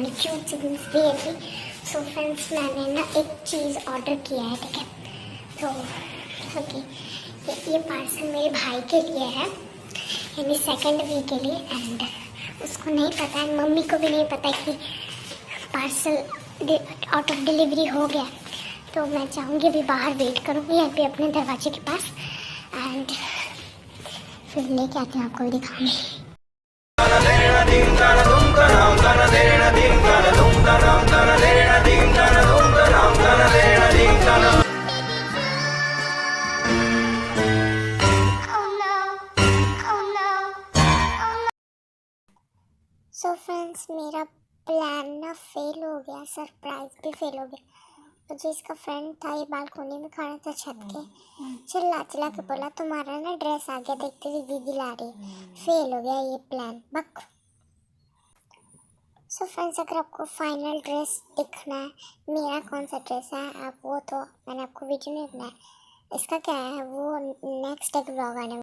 थोड़ी क्यूट सी भी है। सो फ्रेंड्स मैंने ना एक चीज़ ऑर्डर किया है, ठीक है। तो ओके, ये पार्सल मेरे भाई के लिए है, यानी सेकेंड वीक के लिए। एंड उसको नहीं पता है, मम्मी को भी नहीं पता कि पार्सल आउट ऑफ डिलीवरी हो गया। तो मैं चाहूँगी अभी बाहर वेट करूँगी यहाँ पे अपने दरवाजे के पास, एंड फिर लेके आती हूँ, आपको भी दिखाऊंगी। सो फ्रेंड्स मेरा प्लान ना फेल हो गया, सरप्राइज भी फेल हो गया। मुझे इसका फ्रेंड था, ये बालकोनी में खड़ा था छत के, चिल्ला चिल्ला के बोला तुम्हारा ना ड्रेस आ गया, देखते हुए दीदी ला रही। फेल हो गया ये प्लान, बक। सो फ्रेंड्स अगर आपको फाइनल ड्रेस दिखना है, मेरा कौन सा ड्रेस है, आप वो तो मैंने आपको वीडियो नहीं बनाया, इसका क्या है वो नेक्स्ट एक ब्लॉग आने